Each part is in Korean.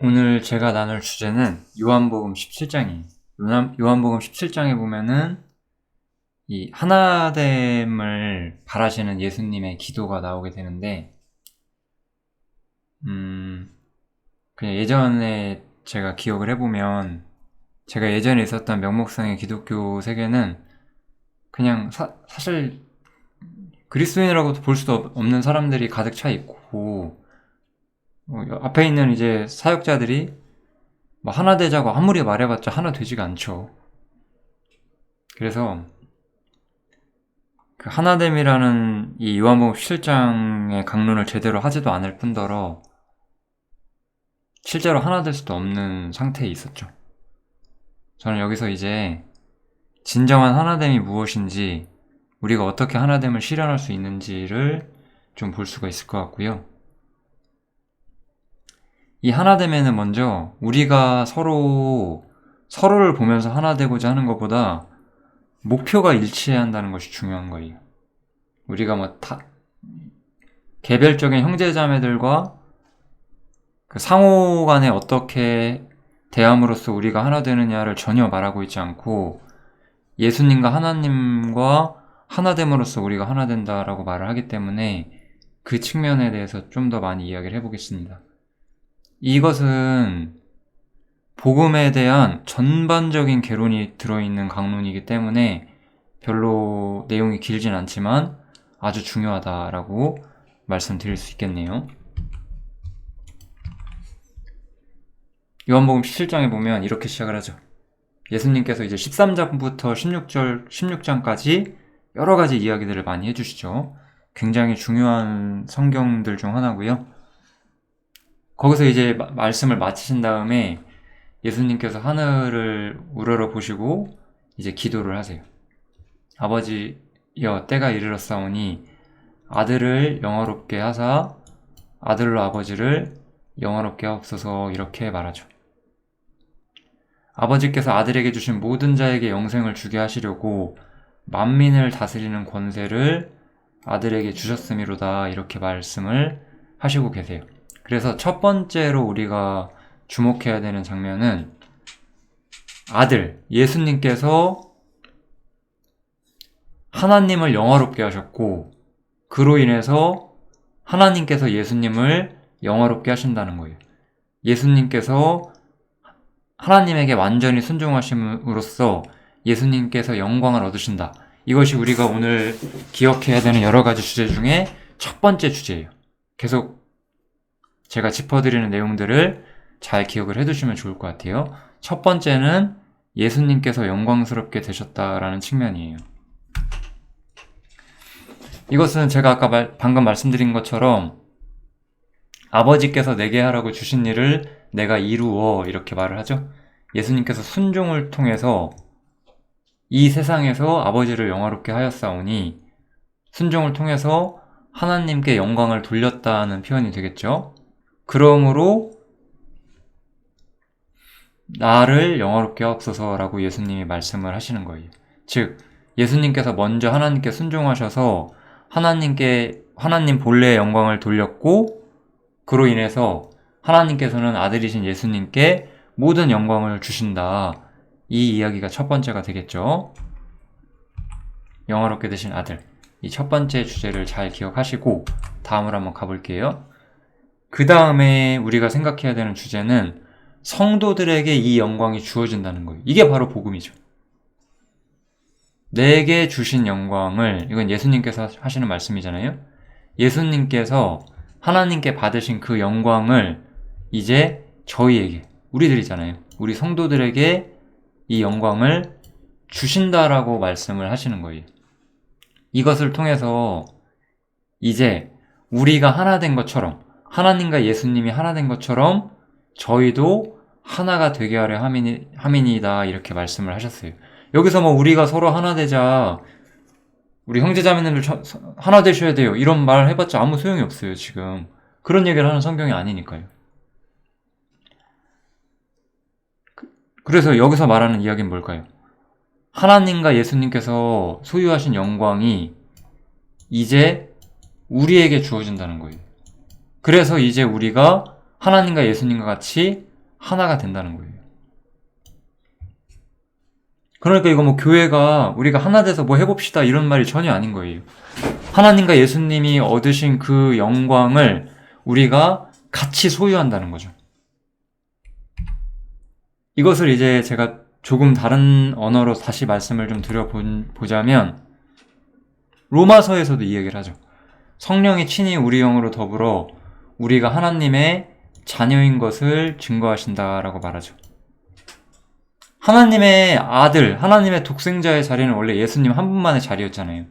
오늘 제가 나눌 주제는 요한복음 17장이에요. 요한복음 17장에 보면은 이 하나됨을 바라시는 예수님의 기도가 나오게 되는데, 그냥 예전에 제가 기억을 해보면, 제가 예전에 있었던 명목상의 기독교 세계는 그냥 사실 그리스도인이라고 볼 수도 없는 사람들이 가득 차 있고, 앞에 있는 이제 사역자들이 뭐 하나 되자고 아무리 말해봤자 하나 되지가 않죠. 그래서 그 하나됨이라는 이 요한복음 17장의 강론을 제대로 하지도 않을 뿐더러 실제로 하나 될 수도 없는 상태에 있었죠. 저는 여기서 이제 진정한 하나됨이 무엇인지, 우리가 어떻게 하나됨을 실현할 수 있는지를 좀 볼 수가 있을 것 같고요. 이 하나됨에는 먼저 우리가 서로를 보면서 하나 되고자 하는 것보다 목표가 일치해야 한다는 것이 중요한 거예요. 우리가 개별적인 형제자매들과 그 상호 간에 어떻게 대함으로써 우리가 하나 되느냐를 전혀 말하고 있지 않고, 예수님과 하나님과 하나됨으로써 우리가 하나 된다라고 말을 하기 때문에 그 측면에 대해서 좀 더 많이 이야기를 해보겠습니다. 이것은 복음에 대한 전반적인 개론이 들어있는 강론이기 때문에 별로 내용이 길진 않지만 아주 중요하다라고 말씀드릴 수 있겠네요. 요한복음 17장에 보면 이렇게 시작을 하죠. 예수님께서 이제 13장부터 16장까지 여러 가지 이야기들을 많이 해주시죠. 굉장히 중요한 성경들 중 하나고요. 거기서 이제 말씀을 마치신 다음에 예수님께서 하늘을 우러러 보시고 이제 기도를 하세요. 아버지여, 때가 이르렀사오니 아들을 영화롭게 하사 아들로 아버지를 영화롭게 하옵소서, 이렇게 말하죠. 아버지께서 아들에게 주신 모든 자에게 영생을 주게 하시려고 만민을 다스리는 권세를 아들에게 주셨음이로다, 이렇게 말씀을 하시고 계세요. 그래서 첫 번째로 우리가 주목해야 되는 장면은 아들, 예수님께서 하나님을 영화롭게 하셨고, 그로 인해서 하나님께서 예수님을 영화롭게 하신다는 거예요. 예수님께서 하나님에게 완전히 순종하심으로써 예수님께서 영광을 얻으신다. 이것이 우리가 오늘 기억해야 되는 여러 가지 주제 중에 첫 번째 주제예요. 계속 제가 짚어드리는 내용들을 잘 기억을 해두시면 좋을 것 같아요. 첫 번째는 예수님께서 영광스럽게 되셨다라는 측면이에요. 이것은 제가 아까 방금 말씀드린 것처럼 아버지께서 내게 하라고 주신 일을 내가 이루어, 이렇게 말을 하죠. 예수님께서 순종을 통해서 이 세상에서 아버지를 영화롭게 하였사오니, 순종을 통해서 하나님께 영광을 돌렸다는 표현이 되겠죠. 그러므로 나를 영화롭게 하옵소서라고 예수님이 말씀을 하시는 거예요. 즉, 예수님께서 먼저 하나님께 순종하셔서 하나님 본래의 영광을 돌렸고, 그로 인해서 하나님께서는 아들이신 예수님께 모든 영광을 주신다. 이 이야기가 첫 번째가 되겠죠. 영화롭게 되신 아들. 이 첫 번째 주제를 잘 기억하시고 다음으로 한번 가볼게요. 그 다음에 우리가 생각해야 되는 주제는 성도들에게 이 영광이 주어진다는 거예요. 이게 바로 복음이죠. 내게 주신 영광을, 이건 예수님께서 하시는 말씀이잖아요. 예수님께서 하나님께 받으신 그 영광을 이제 저희에게, 우리들이잖아요. 우리 성도들에게 이 영광을 주신다라고 말씀을 하시는 거예요. 이것을 통해서 이제 우리가 하나 된 것처럼, 하나님과 예수님이 하나 된 것처럼 저희도 하나가 되게 하려 함이니이다, 이렇게 말씀을 하셨어요. 여기서 우리가 서로 하나 되자, 우리 형제자매님들 하나 되셔야 돼요, 이런 말 해봤자 아무 소용이 없어요. 지금 그런 얘기를 하는 성경이 아니니까요. 그래서 여기서 말하는 이야기는 뭘까요? 하나님과 예수님께서 소유하신 영광이 이제 우리에게 주어진다는 거예요. 그래서 이제 우리가 하나님과 예수님과 같이 하나가 된다는 거예요. 그러니까 이거 뭐 교회가 우리가 하나 돼서 뭐 해봅시다 이런 말이 전혀 아닌 거예요. 하나님과 예수님이 얻으신 그 영광을 우리가 같이 소유한다는 거죠. 이것을 이제 제가 조금 다른 언어로 다시 말씀을 좀 드려보자면 로마서에서도 이 얘기를 하죠. 성령이 친히 우리 영으로 더불어 우리가 하나님의 자녀인 것을 증거하신다라고 말하죠. 하나님의 아들, 하나님의 독생자의 자리는 원래 예수님 한 분만의 자리였잖아요.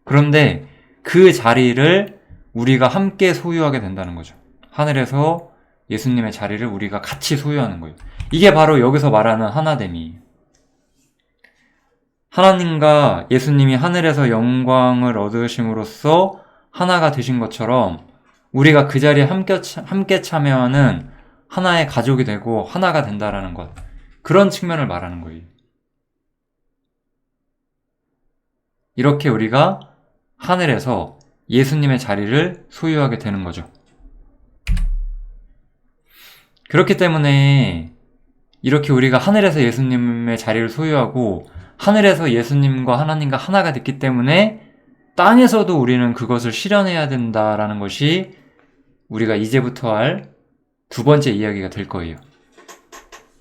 그런데 그 자리를 우리가 함께 소유하게 된다는 거죠. 하늘에서 예수님의 자리를 우리가 같이 소유하는 거예요. 이게 바로 여기서 말하는 하나됨이에요. 하나님과 예수님이 하늘에서 영광을 얻으심으로써 하나가 되신 것처럼 우리가 그 자리에 함께 참여하는 하나의 가족이 되고 하나가 된다라는 것. 그런 측면을 말하는 거예요. 이렇게 우리가 하늘에서 예수님의 자리를 소유하게 되는 거죠. 그렇기 때문에 이렇게 우리가 하늘에서 예수님의 자리를 소유하고 하늘에서 예수님과 하나님과 하나가 됐기 때문에 땅에서도 우리는 그것을 실현해야 된다라는 것이 우리가 이제부터 할 두 번째 이야기가 될 거예요.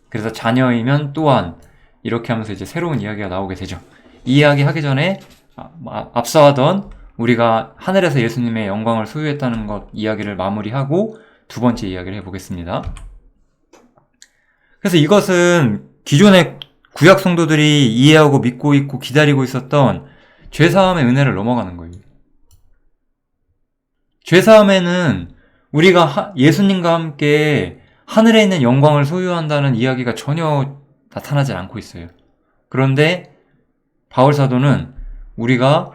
그래서 자녀이면 또한 이렇게 하면서 이제 새로운 이야기가 나오게 되죠. 이 이야기 하기 전에 앞서 하던 우리가 하늘에서 예수님의 영광을 소유했다는 것 이야기를 마무리하고 두 번째 이야기를 해보겠습니다. 그래서 이것은 기존의 구약 성도들이 이해하고 믿고 있고 기다리고 있었던 죄사함의 은혜를 넘어가는 거예요. 죄사함에는 우리가 예수님과 함께 하늘에 있는 영광을 소유한다는 이야기가 전혀 나타나지 않고 있어요. 그런데 바울사도는 우리가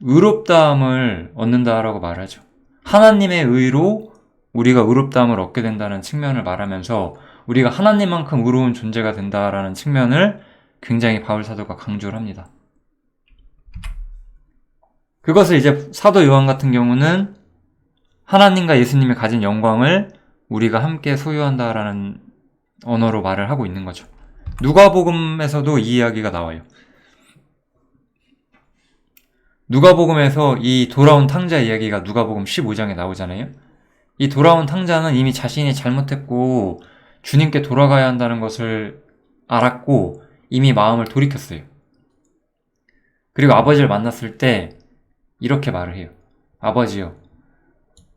의롭다함을 얻는다라고 말하죠. 하나님의 의로 우리가 의롭다함을 얻게 된다는 측면을 말하면서 우리가 하나님만큼 의로운 존재가 된다라는 측면을 굉장히 바울사도가 강조를 합니다. 그것을 이제 사도 요한 같은 경우는 하나님과 예수님이 가진 영광을 우리가 함께 소유한다라는 언어로 말을 하고 있는 거죠. 누가복음에서도 이 이야기가 나와요. 누가복음에서 이 돌아온 탕자 이야기가 누가복음 15장에 나오잖아요. 이 돌아온 탕자는 이미 자신이 잘못했고 주님께 돌아가야 한다는 것을 알았고 이미 마음을 돌이켰어요. 그리고 아버지를 만났을 때 이렇게 말을 해요. 아버지요,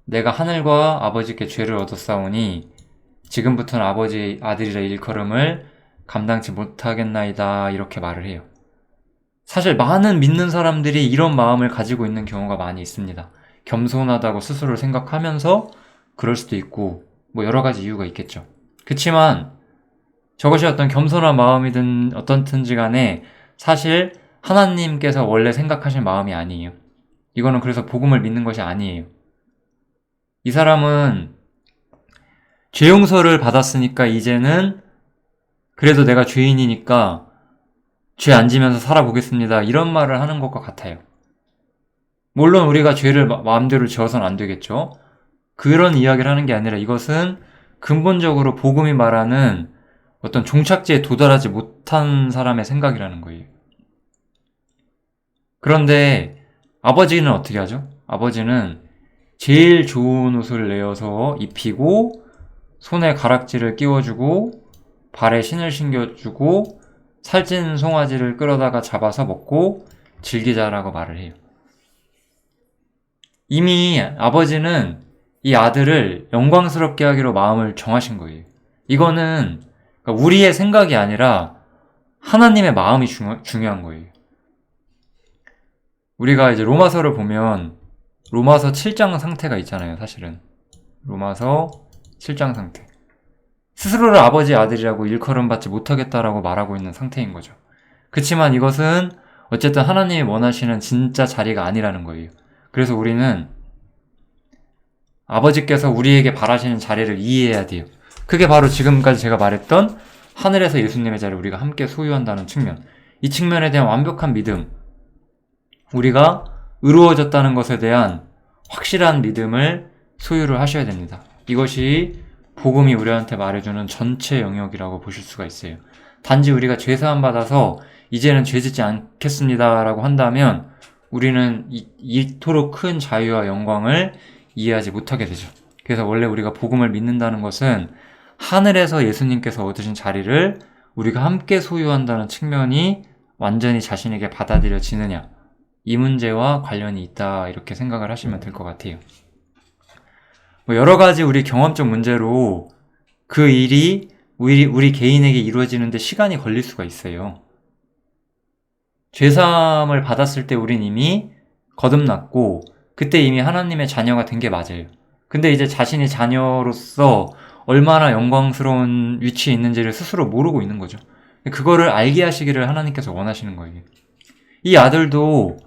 내가 하늘과 아버지께 죄를 얻었사오니 지금부터는 아버지의 아들이라 일컬음을 감당치 못하겠나이다, 이렇게 말을 해요. 사실 많은 믿는 사람들이 이런 마음을 가지고 있는 경우가 많이 있습니다. 겸손하다고 스스로를 생각하면서 그럴 수도 있고 뭐 여러 가지 이유가 있겠죠. 그치만 저것이 어떤 겸손한 마음이든 어떻든지 간에 사실 하나님께서 원래 생각하신 마음이 아니에요. 이거는 그래서 복음을 믿는 것이 아니에요. 이 사람은 죄 용서를 받았으니까 이제는 그래도 내가 죄인이니까 죄 안 지면서 살아보겠습니다, 이런 말을 하는 것과 같아요. 물론 우리가 죄를 마음대로 지어서는 안 되겠죠. 그런 이야기를 하는 게 아니라 이것은 근본적으로 복음이 말하는 어떤 종착지에 도달하지 못한 사람의 생각이라는 거예요. 그런데 아버지는 어떻게 하죠? 아버지는 제일 좋은 옷을 내어서 입히고 손에 가락지를 끼워주고 발에 신을 신겨주고 살찐 송아지를 끌어다가 잡아서 먹고 즐기자라고 말을 해요. 이미 아버지는 이 아들을 영광스럽게 하기로 마음을 정하신 거예요. 이거는 우리의 생각이 아니라 하나님의 마음이 중요한 거예요. 우리가 이제 로마서를 보면 로마서 7장 상태가 있잖아요, 사실은. 로마서 7장 상태. 스스로를 아버지의 아들이라고 일컬음 받지 못하겠다라고 말하고 있는 상태인 거죠. 그치만 이것은 어쨌든 하나님이 원하시는 진짜 자리가 아니라는 거예요. 그래서 우리는 아버지께서 우리에게 바라시는 자리를 이해해야 돼요. 그게 바로 지금까지 제가 말했던 하늘에서 예수님의 자리를 우리가 함께 소유한다는 측면. 이 측면에 대한 완벽한 믿음, 우리가 의로워졌다는 것에 대한 확실한 믿음을 소유를 하셔야 됩니다. 이것이 복음이 우리한테 말해주는 전체 영역이라고 보실 수가 있어요. 단지 우리가 죄 사함 받아서 이제는 죄 짓지 않겠습니다라고 한다면 우리는 이토록 큰 자유와 영광을 이해하지 못하게 되죠. 그래서 원래 우리가 복음을 믿는다는 것은 하늘에서 예수님께서 얻으신 자리를 우리가 함께 소유한다는 측면이 완전히 자신에게 받아들여지느냐, 이 문제와 관련이 있다, 이렇게 생각을 하시면 될 것 같아요. 여러 가지 우리 경험적 문제로 그 일이 우리 개인에게 이루어지는데 시간이 걸릴 수가 있어요. 죄사함을 받았을 때 우린 이미 거듭났고 그때 이미 하나님의 자녀가 된 게 맞아요. 근데 이제 자신이 자녀로서 얼마나 영광스러운 위치에 있는지를 스스로 모르고 있는 거죠. 그거를 알게 하시기를 하나님께서 원하시는 거예요. 이 아들도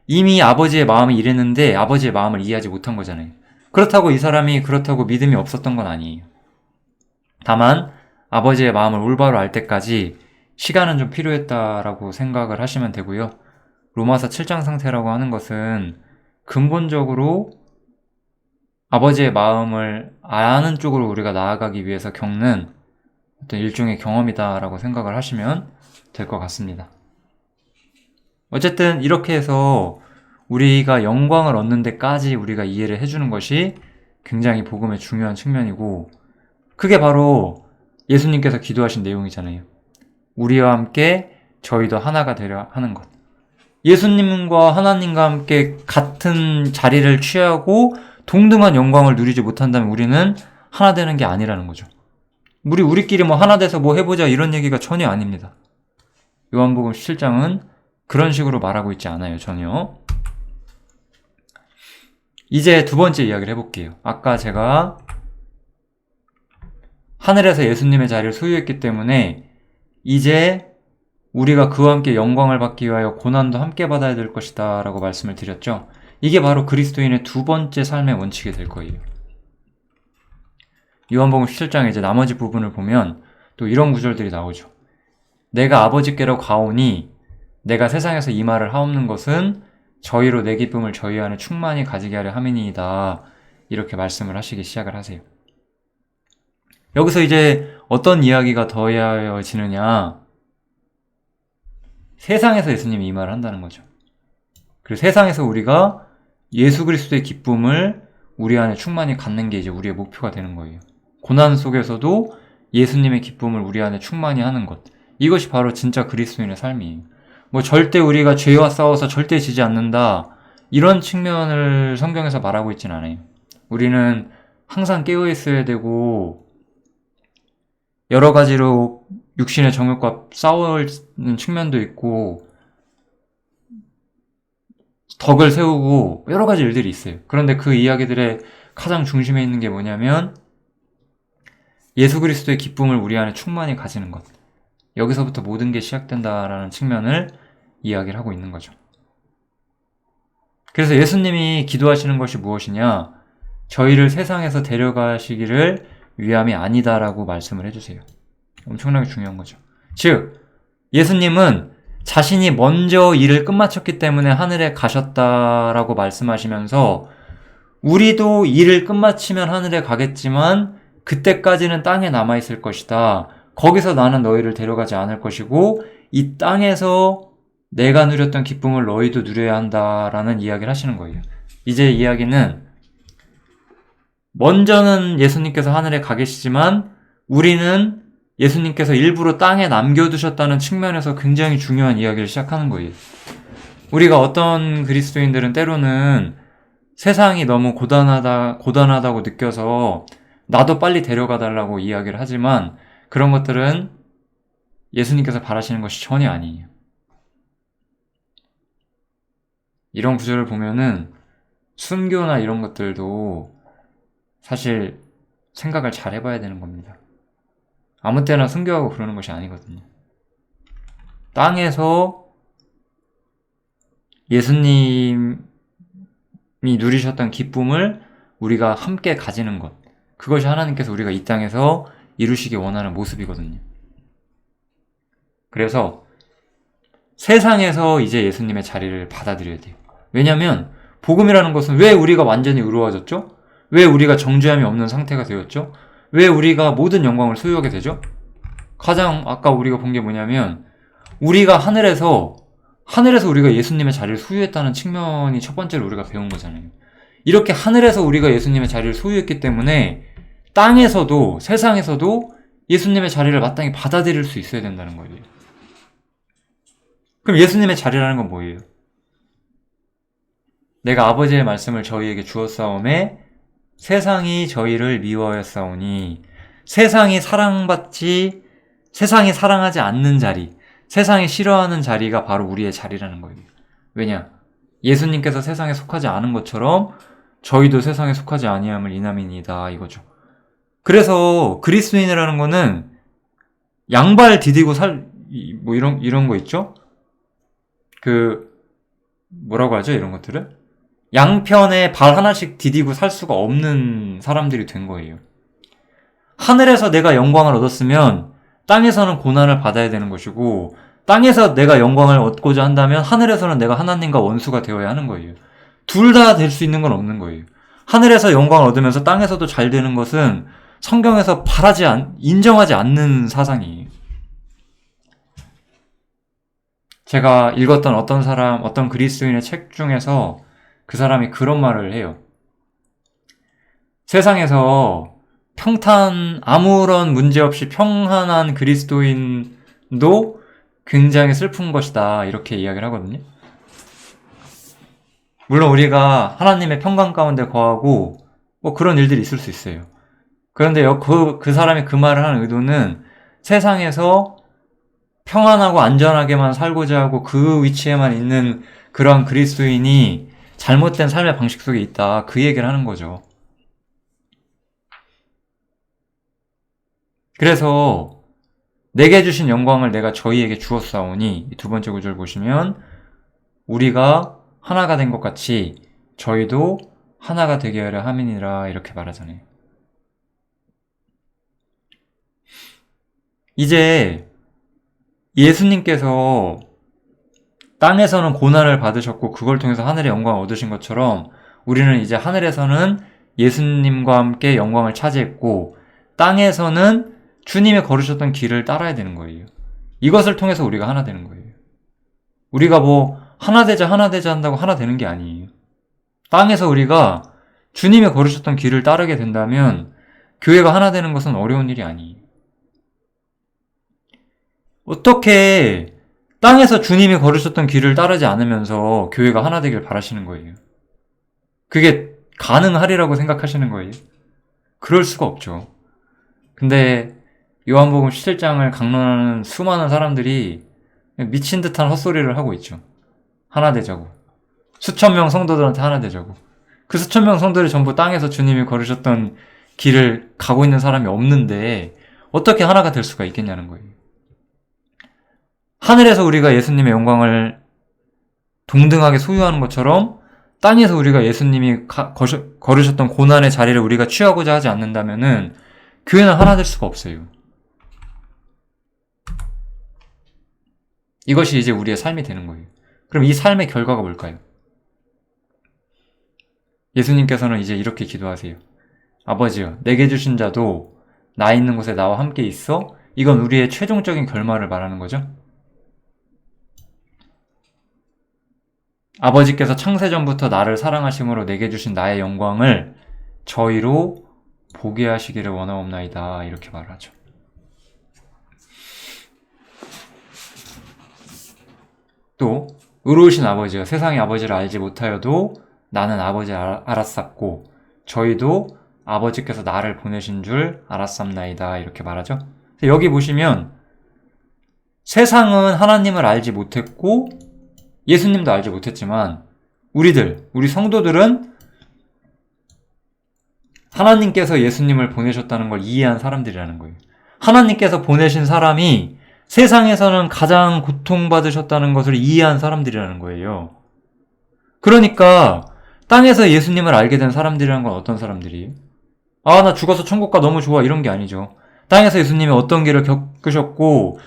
이미 아버지의 마음이 이랬는데 아버지의 마음을 이해하지 못한 거잖아요. 그렇다고 이 사람이 그렇다고 믿음이 없었던 건 아니에요. 다만 아버지의 마음을 올바로 알 때까지 시간은 좀 필요했다라고 생각을 하시면 되고요. 로마서 7장 상태라고 하는 것은 근본적으로 아버지의 마음을 아는 쪽으로 우리가 나아가기 위해서 겪는 어떤 일종의 경험이다라고 생각을 하시면 될 것 같습니다. 어쨌든 이렇게 해서 우리가 영광을 얻는 데까지 우리가 이해를 해주는 것이 굉장히 복음의 중요한 측면이고, 그게 바로 예수님께서 기도하신 내용이잖아요. 우리와 함께 저희도 하나가 되려 하는 것. 예수님과 하나님과 함께 같은 자리를 취하고 동등한 영광을 누리지 못한다면 우리는 하나 되는 게 아니라는 거죠. 우리끼리 하나 돼서 해보자 이런 얘기가 전혀 아닙니다. 요한복음 17장은 그런 식으로 말하고 있지 않아요, 전혀. 이제 두 번째 이야기를 해볼게요. 아까 제가 하늘에서 예수님의 자리를 소유했기 때문에 이제 우리가 그와 함께 영광을 받기 위하여 고난도 함께 받아야 될 것이다 라고 말씀을 드렸죠. 이게 바로 그리스도인의 두 번째 삶의 원칙이 될 거예요. 요한복음 17장의 이제 나머지 부분을 보면 또 이런 구절들이 나오죠. 내가 아버지께로 가오니 내가 세상에서 이 말을 하옵는 것은 저희로 내 기쁨을 저희 안에 충만히 가지게 하려 함이니이다. 이렇게 말씀을 하시기 시작을 하세요. 여기서 이제 어떤 이야기가 더해지느냐, 세상에서 예수님이 이 말을 한다는 거죠. 그리고 세상에서 우리가 예수 그리스도의 기쁨을 우리 안에 충만히 갖는 게 이제 우리의 목표가 되는 거예요. 고난 속에서도 예수님의 기쁨을 우리 안에 충만히 하는 것, 이것이 바로 진짜 그리스도인의 삶이에요. 절대 우리가 죄와 싸워서 절대 지지 않는다, 이런 측면을 성경에서 말하고 있진 않아요. 우리는 항상 깨어 있어야 되고 여러 가지로 육신의 정욕과 싸우는 측면도 있고 덕을 세우고 여러 가지 일들이 있어요. 그런데 그 이야기들의 가장 중심에 있는 게 뭐냐면 예수 그리스도의 기쁨을 우리 안에 충만히 가지는 것, 여기서부터 모든 게 시작된다라는 측면을 이야기를 하고 있는 거죠. 그래서 예수님이 기도하시는 것이 무엇이냐, 저희를 세상에서 데려가시기를 위함이 아니다라고 말씀을 해주세요. 엄청나게 중요한 거죠. 즉 예수님은 자신이 먼저 일을 끝마쳤기 때문에 하늘에 가셨다라고 말씀하시면서 우리도 일을 끝마치면 하늘에 가겠지만 그때까지는 땅에 남아있을 것이다. 거기서 나는 너희를 데려가지 않을 것이고 이 땅에서 내가 누렸던 기쁨을 너희도 누려야 한다라는 이야기를 하시는 거예요. 이제 이야기는 먼저는 예수님께서 하늘에 가 계시지만 우리는 예수님께서 일부러 땅에 남겨두셨다는 측면에서 굉장히 중요한 이야기를 시작하는 거예요. 우리가 어떤 그리스도인들은 때로는 세상이 너무 고단하다고 느껴서 나도 빨리 데려가 달라고 이야기를 하지만 그런 것들은 예수님께서 바라시는 것이 전혀 아니에요. 이런 구절을 보면은 순교나 이런 것들도 사실 생각을 잘 해봐야 되는 겁니다. 아무 때나 순교하고 그러는 것이 아니거든요. 땅에서 예수님이 누리셨던 기쁨을 우리가 함께 가지는 것, 그것이 하나님께서 우리가 이 땅에서 이루시기 원하는 모습이거든요. 그래서 세상에서 이제 예수님의 자리를 받아들여야 돼요. 왜냐하면 복음이라는 것은 왜 우리가 완전히 의로워졌죠? 왜 우리가 정죄함이 없는 상태가 되었죠? 왜 우리가 모든 영광을 소유하게 되죠? 가장 아까 우리가 본 게 뭐냐면 우리가 하늘에서 우리가 예수님의 자리를 소유했다는 측면이 첫 번째로 우리가 배운 거잖아요. 이렇게 하늘에서 우리가 예수님의 자리를 소유했기 때문에 땅에서도 세상에서도 예수님의 자리를 마땅히 받아들일 수 있어야 된다는 거예요. 그럼 예수님의 자리라는 건 뭐예요? 내가 아버지의 말씀을 저희에게 주었사오매 세상이 저희를 미워하였사오니 세상이 사랑하지 않는 자리, 세상이 싫어하는 자리가 바로 우리의 자리라는 거예요. 왜냐? 예수님께서 세상에 속하지 않은 것처럼 저희도 세상에 속하지 아니함을 인함이니이다 이거죠. 그래서 그리스도인이라는 거는 양발 디디고 뭐 이런 거 있죠? 뭐라고 하죠? 이런 것들을? 양편에 발 하나씩 디디고 살 수가 없는 사람들이 된 거예요. 하늘에서 내가 영광을 얻었으면 땅에서는 고난을 받아야 되는 것이고 땅에서 내가 영광을 얻고자 한다면 하늘에서는 내가 하나님과 원수가 되어야 하는 거예요. 둘 다 될 수 있는 건 없는 거예요. 하늘에서 영광을 얻으면서 땅에서도 잘 되는 것은 성경에서 인정하지 않는 사상이에요. 제가 읽었던 어떤 그리스도인의 책 중에서 그 사람이 그런 말을 해요. 세상에서 아무런 문제 없이 평안한 그리스도인도 굉장히 슬픈 것이다. 이렇게 이야기를 하거든요. 물론 우리가 하나님의 평강 가운데 거하고 뭐 그런 일들이 있을 수 있어요. 그런데 그 사람이 그 말을 하는 의도는 세상에서 평안하고 안전하게만 살고자 하고 그 위치에만 있는 그러한 그리스도인이 잘못된 삶의 방식 속에 있다. 그 얘기를 하는 거죠. 그래서 내게 주신 영광을 내가 저희에게 주었사오니 두 번째 구절 보시면 우리가 하나가 된 것 같이 저희도 하나가 되게 하려 함이니라 이렇게 말하잖아요. 이제 예수님께서 땅에서는 고난을 받으셨고 그걸 통해서 하늘의 영광을 얻으신 것처럼 우리는 이제 하늘에서는 예수님과 함께 영광을 차지했고 땅에서는 주님이 걸으셨던 길을 따라야 되는 거예요. 이것을 통해서 우리가 하나 되는 거예요. 우리가 하나 되자 한다고 하나 되는 게 아니에요. 땅에서 우리가 주님이 걸으셨던 길을 따르게 된다면 교회가 하나 되는 것은 어려운 일이 아니에요. 어떻게 땅에서 주님이 걸으셨던 길을 따르지 않으면서 교회가 하나 되길 바라시는 거예요? 그게 가능하리라고 생각하시는 거예요? 그럴 수가 없죠. 근데 요한복음 17장을 강론하는 수많은 사람들이 미친 듯한 헛소리를 하고 있죠. 하나 되자고. 수천 명 성도들한테 하나 되자고. 그 수천 명 성도들이 전부 땅에서 주님이 걸으셨던 길을 가고 있는 사람이 없는데 어떻게 하나가 될 수가 있겠냐는 거예요. 하늘에서 우리가 예수님의 영광을 동등하게 소유하는 것처럼 땅에서 우리가 예수님이 걸으셨던 고난의 자리를 우리가 취하고자 하지 않는다면은 교회는 하나 될 수가 없어요. 이것이 이제 우리의 삶이 되는 거예요. 그럼 이 삶의 결과가 뭘까요? 예수님께서는 이제 이렇게 기도하세요. 아버지여, 내게 주신 자도 나 있는 곳에 나와 함께 있어? 이건 우리의 최종적인 결말을 말하는 거죠. 아버지께서 창세전부터 나를 사랑하심으로 내게 주신 나의 영광을 저희로 보게 하시기를 원하옵나이다. 이렇게 말하죠. 또 의로우신 아버지여, 세상의 아버지를 알지 못하여도 나는 아버지를 알았었고 저희도 아버지께서 나를 보내신 줄 알았삼나이다. 이렇게 말하죠. 여기 보시면 세상은 하나님을 알지 못했고 예수님도 알지 못했지만 우리 성도들은 하나님께서 예수님을 보내셨다는 걸 이해한 사람들이라는 거예요. 하나님께서 보내신 사람이 세상에서는 가장 고통받으셨다는 것을 이해한 사람들이라는 거예요. 그러니까 땅에서 예수님을 알게 된 사람들이라는 건 어떤 사람들이에요? 나 죽어서 천국 가 너무 좋아 이런 게 아니죠. 땅에서 예수님이 어떤 길을 겪으셨고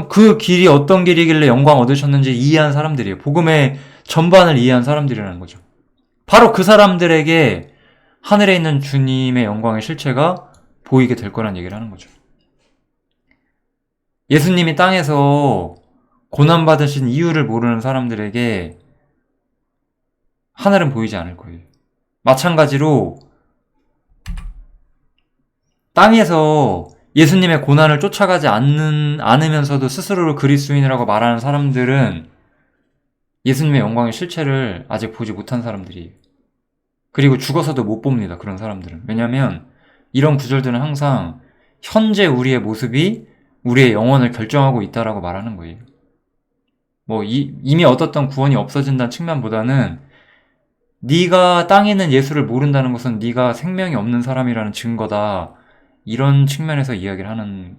그 길이 어떤 길이길래 영광 얻으셨는지 이해한 사람들이에요. 복음의 전반을 이해한 사람들이라는 거죠. 바로 그 사람들에게 하늘에 있는 주님의 영광의 실체가 보이게 될 거란 얘기를 하는 거죠. 예수님이 땅에서 고난받으신 이유를 모르는 사람들에게 하늘은 보이지 않을 거예요. 마찬가지로 땅에서 예수님의 고난을 쫓아가지 않으면서도 스스로를 그리스도인이라고 말하는 사람들은 예수님의 영광의 실체를 아직 보지 못한 사람들이에요. 그리고 죽어서도 못 봅니다. 그런 사람들은. 왜냐하면 이런 구절들은 항상 현재 우리의 모습이 우리의 영혼을 결정하고 있다라고 말하는 거예요. 이미 얻었던 구원이 없어진다는 측면보다는 네가 땅에 있는 예수를 모른다는 것은 네가 생명이 없는 사람이라는 증거다. 이런 측면에서 이야기를 하는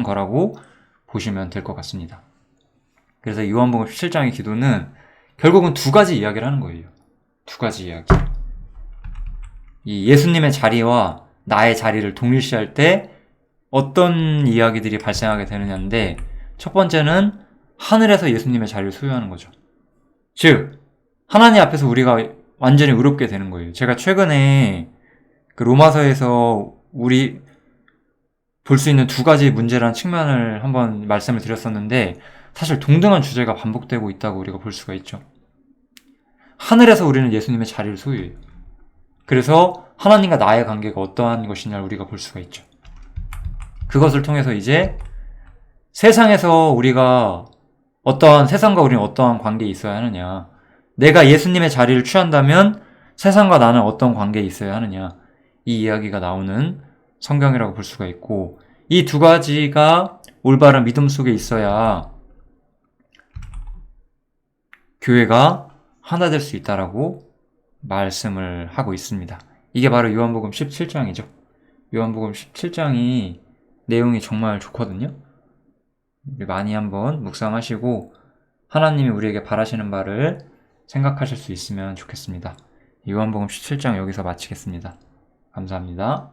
거라고 보시면 될 것 같습니다. 그래서 요한복음 17장의 기도는 결국은 두 가지 이야기를 하는 거예요. 두 가지 이야기. 이 예수님의 자리와 나의 자리를 동일시할 때 어떤 이야기들이 발생하게 되느냐인데, 첫 번째는 하늘에서 예수님의 자리를 소유하는 거죠. 즉 하나님 앞에서 우리가 완전히 의롭게 되는 거예요. 제가 최근에 그 로마서에서 우리 볼 수 있는 두 가지 문제라는 측면을 한번 말씀을 드렸었는데, 사실 동등한 주제가 반복되고 있다고 우리가 볼 수가 있죠. 하늘에서 우리는 예수님의 자리를 소유해요. 그래서 하나님과 나의 관계가 어떠한 것이냐를 우리가 볼 수가 있죠. 그것을 통해서 이제 세상에서 우리가 세상과 우리는 어떠한 관계에 있어야 하느냐, 내가 예수님의 자리를 취한다면 세상과 나는 어떤 관계에 있어야 하느냐, 이 이야기가 나오는 성경이라고 볼 수가 있고, 이 두 가지가 올바른 믿음 속에 있어야 교회가 하나 될 수 있다라고 말씀을 하고 있습니다. 이게 바로 요한복음 17장이죠. 요한복음 17장이 내용이 정말 좋거든요. 많이 한번 묵상하시고 하나님이 우리에게 바라시는 바를 생각하실 수 있으면 좋겠습니다. 요한복음 17장 여기서 마치겠습니다. 감사합니다.